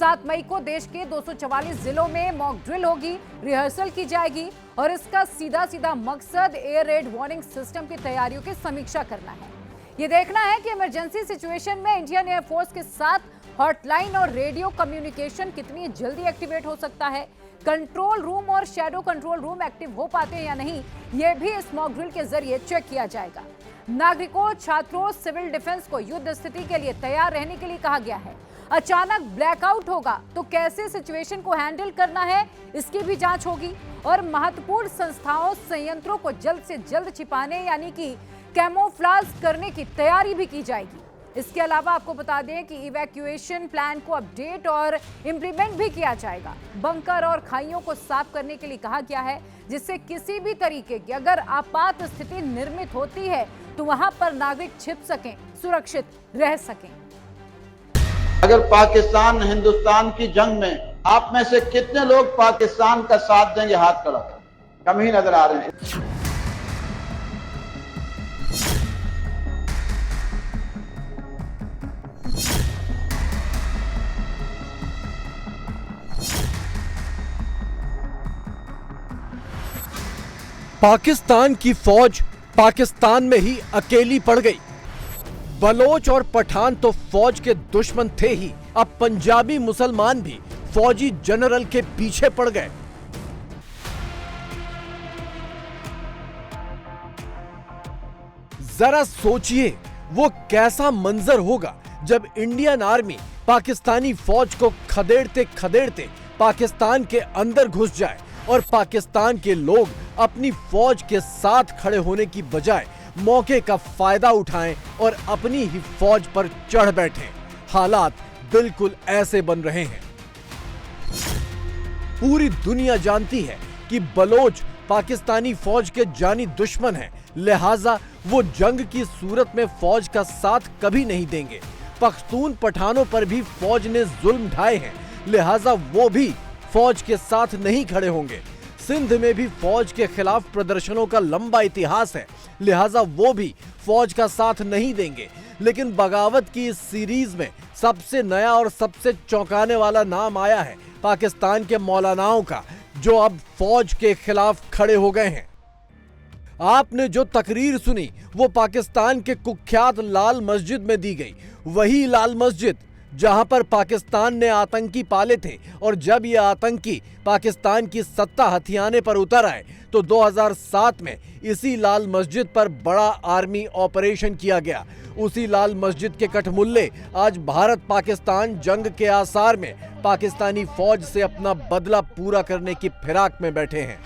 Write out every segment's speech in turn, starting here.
7 मई को देश के 244 जिलों में मॉक ड्रिल होगी, रिहर्सल की जाएगी और इसका सीधा मकसद एयर रेड वार्निंग सिस्टम की तैयारियों की समीक्षा करना है। ये देखना है कि इमरजेंसी सिचुएशन में इंडियन एयरफोर्स के साथ हॉटलाइन और रेडियो कम्युनिकेशन कितनी जल्दी एक्टिवेट हो सकता है, कंट्रोल रूम और शैडो कंट्रोल रूम एक्टिव हो पाते हैं या नहीं, यह भी इस मॉक ड्रिल के जरिए चेक किया जाएगा। नागरिकों, छात्रों, सिविल डिफेंस को युद्ध स्थिति के लिए तैयार रहने के लिए कहा गया है। अचानक ब्लैकआउट होगा तो कैसे सिचुएशन को हैंडल करना है, इसकी भी जांच होगी और महत्वपूर्ण संस्थाओं, संयंत्रों को जल्द से जल्द छिपाने यानी कि कैमोफ्लेज करने की तैयारी भी की जाएगी। इसके अलावा आपको बता दें कि इवैक्यूएशन प्लान को अपडेट और इंप्लीमेंट भी किया जाएगा। बंकर और खाइयों को साफ करने के लिए कहा गया है, जिससे किसी भी तरीके की अगर आपात स्थिति निर्मित होती है तो वहां पर नागरिक छिप सकें, सुरक्षित रह सकें। अगर पाकिस्तान हिंदुस्तान की जंग में आप में से कितने लोग पाकिस्तान का साथ देंगे? हाथ खड़ा करें। कम ही नजर आ रहे हैं। पाकिस्तान की फौज पाकिस्तान में ही अकेली पड़ गई। बलोच और पठान तो फौज के दुश्मन थे ही, अब पंजाबी मुसलमान भी फौजी जनरल के पीछे पड़ गए। जरा सोचिए वो कैसा मंजर होगा जब इंडियन आर्मी पाकिस्तानी फौज को खदेड़ते खदेड़ते पाकिस्तान के अंदर घुस जाए और पाकिस्तान के लोग अपनी फौज के साथ खड़े होने की बजाय मौके का फायदा उठाएं और अपनी ही फौज पर चढ़ बैठें। हालात बिल्कुल ऐसे बन रहे हैं। पूरी दुनिया जानती है कि बलोच पाकिस्तानी फौज के जानी दुश्मन हैं, लिहाजा वो जंग की सूरत में फौज का साथ कभी नहीं देंगे। पख्तून पठानों पर भी फौज ने जुल्म ढाए हैं, लिहाजा वो भी फौज के साथ नहीं खड़े होंगे। सिंध में भी फौज के खिलाफ प्रदर्शनों का लंबा इतिहास है, लिहाजा वो भी फौज का साथ नहीं देंगे। लेकिन बगावत की इस सीरीज में सबसे नया और सबसे चौंकाने वाला नाम आया है पाकिस्तान के मौलानाओं का, जो अब फौज के खिलाफ खड़े हो गए हैं। आपने जो तकरीर सुनी वो पाकिस्तान के कुख्यात लाल मस्जिद में दी गई, वही लाल मस्जिद जहां पर पाकिस्तान ने आतंकी पाले थे। और जब ये आतंकी पाकिस्तान की सत्ता हथियाने पर उतर आए तो 2007 में इसी लाल मस्जिद पर बड़ा आर्मी ऑपरेशन किया गया। उसी लाल मस्जिद के कठमुल्ले आज भारत पाकिस्तान जंग के आसार में पाकिस्तानी फौज से अपना बदला पूरा करने की फिराक में बैठे हैं।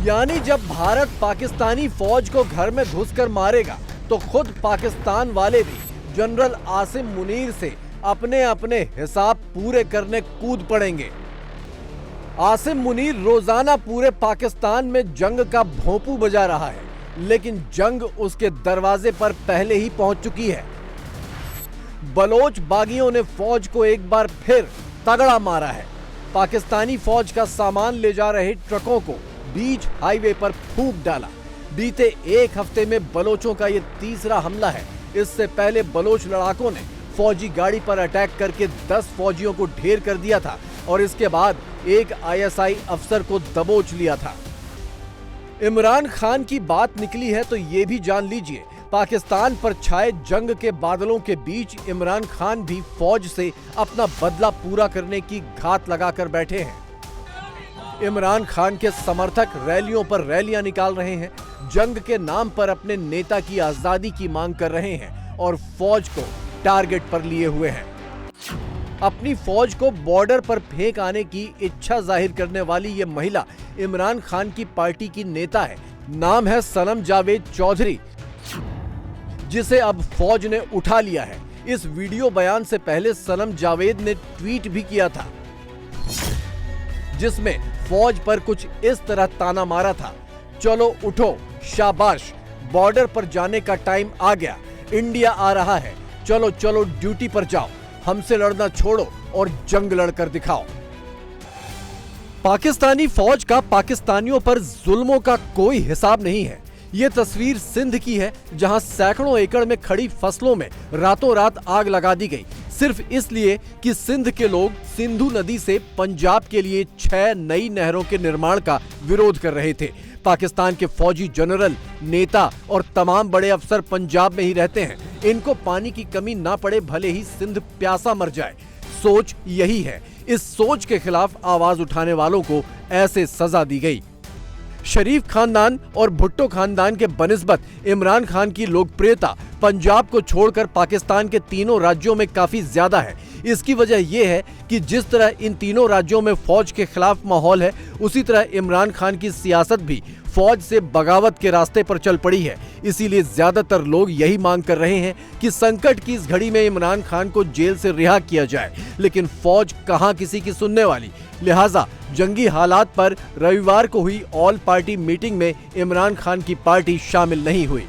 यानी जब भारत पाकिस्तानी फौज को घर में घुसकर मारेगा तो खुद पाकिस्तान वाले भी जनरल आसिम मुनीर से अपने अपने हिसाब पूरे करने कूद पड़ेंगे। आसिम मुनीर रोजाना पूरे पाकिस्तान में जंग का भोंपू बजा रहा है, लेकिन जंग उसके दरवाजे पर पहले ही पहुंच चुकी है। बलोच बागियों ने फौज को एक बार फिर तगड़ा मारा है। पाकिस्तानी फौज का सामान ले जा रहे ट्रकों को बीच हाईवे पर फूंक डाला। बीते एक हफ्ते में बलोचों का ये तीसरा हमला है। इससे पहले बलोच लड़ाकों ने फौजी गाड़ी पर अटैक करके 10 फौजियों को ढेर कर दिया था और इसके बाद एक आईएसआई अफसर को दबोच लिया था। इमरान खान की बात निकली है तो ये भी जान लीजिए, पाकिस्तान पर छाए जंग के बादलों के बीच इमरान खान भी फौज से अपना बदला पूरा करने की घात लगाकर बैठे हैं। इमरान खान के समर्थक रैलियों पर रैलियां निकाल रहे हैं, जंग के नाम पर अपने नेता की आजादी की मांग कर रहे हैं और फौज को टारगेट पर लिए हुए हैं। अपनी फौज को बॉर्डर पर फेंक आने की इच्छा जाहिर करने वाली ये महिला इमरान खान की पार्टी की नेता है। नाम है सनम जावेद चौधरी, जिसे अब फौज ने उठा लिया है। इस वीडियो बयान से पहले सनम जावेद ने ट्वीट भी किया था, जिसमें फौज पर कुछ इस तरह ताना मारा था, चलो उठो, शाबाश, बॉर्डर पर जाने का टाइम आ गया, इंडिया आ रहा है, चलो चलो ड्यूटी पर जाओ, हमसे लड़ना छोड़ो और जंग लड़कर दिखाओ। पाकिस्तानी फौज का पाकिस्तानियों पर जुल्मों का कोई हिसाब नहीं है। ये तस्वीर सिंध की है, जहां सैकड़ों एकड़ में खड़ी फसलों में रातों रात आग लगा दी गई, सिर्फ इसलिए कि सिंध के लोग सिंधु नदी से पंजाब के लिए 6 नई नहरों के निर्माण का विरोध कर रहे थे। पाकिस्तान के फौजी जनरल, नेता और तमाम बड़े अफसर पंजाब में ही रहते हैं। इनको पानी की कमी ना पड़े, भले ही सिंध प्यासा मर जाए। सोच यही है। इस सोच के खिलाफ आवाज उठाने वालों को ऐसे सजा दी गई। शरीफ खानदान और भुट्टो खानदान के बनिस्बत इमरान खान की लोकप्रियता पंजाब को छोड़कर पाकिस्तान के तीनों राज्यों में काफी ज्यादा है। इसकी वजह यह है कि जिस तरह इन तीनों राज्यों में फौज के खिलाफ माहौल है, उसी तरह इमरान खान की सियासत भी फौज से बगावत के रास्ते पर चल पड़ी है। इसीलिए ज्यादातर लोग यही मांग कर रहे हैं कि संकट की इस घड़ी में इमरान खान को जेल से रिहा किया जाए, लेकिन फौज कहां किसी की सुनने वाली। लिहाजा जंगी हालात पर रविवार को हुई ऑल पार्टी मीटिंग में इमरान खान की पार्टी शामिल नहीं हुई।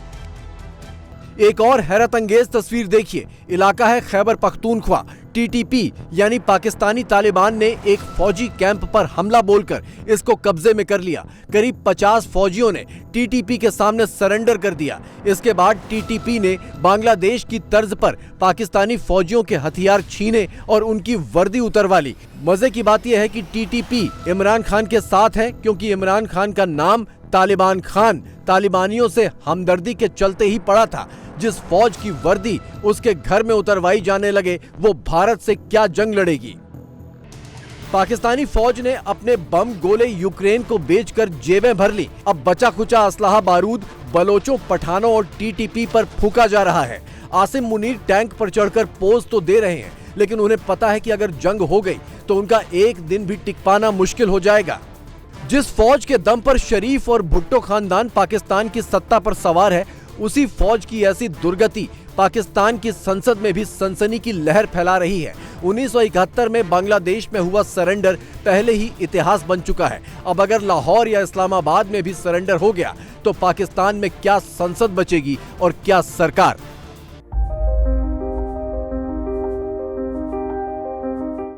एक और हैरत अंगेज तस्वीर देखिए। इलाका है खैबर पख्तूनख्वा। टीटीपी यानी पाकिस्तानी तालिबान ने एक फौजी कैंप पर हमला बोलकर इसको कब्जे में कर लिया। करीब 50 फौजियों ने टीटीपी के सामने सरेंडर कर दिया। इसके बाद टीटीपी ने बांग्लादेश की तर्ज पर पाकिस्तानी फौजियों के हथियार छीने और उनकी वर्दी उतरवा ली। मजे की बात यह है कि टीटीपी इमरान खान के साथ है, क्योंकि इमरान खान का नाम तालिबान खान तालिबानियों से हमदर्दी के चलते ही पड़ा था। जिस फौज की वर्दी उसके घर में उतरवाई जाने लगे, वो भारत से क्या जंग लड़ेगी। पाकिस्तानी फौज ने अपने बम गोले यूक्रेन को बेचकर जेबें भर ली। अब बचा खुचा असलहा बारूद बलोचों, पठानों और टीटीपी पर फूका जा रहा है। आसिम मुनीर टैंक पर चढ़कर पोज तो दे रहे हैं, लेकिन उन्हें पता है कि अगर जंग हो गई तो उनका एक दिन भी टिक पाना मुश्किल हो जाएगा। जिस फौज के दम पर शरीफ और भुट्टो खानदान पाकिस्तान की सत्ता पर सवार है, उसी फौज की ऐसी दुर्गति पाकिस्तान की संसद में भी सनसनी की लहर फैला रही है। 1971 में बांग्लादेश में हुआ सरेंडर पहले ही इतिहास बन चुका है। अब अगर लाहौर या इस्लामाबाद में भी सरेंडर हो गया तो पाकिस्तान में क्या संसद बचेगी और क्या सरकार।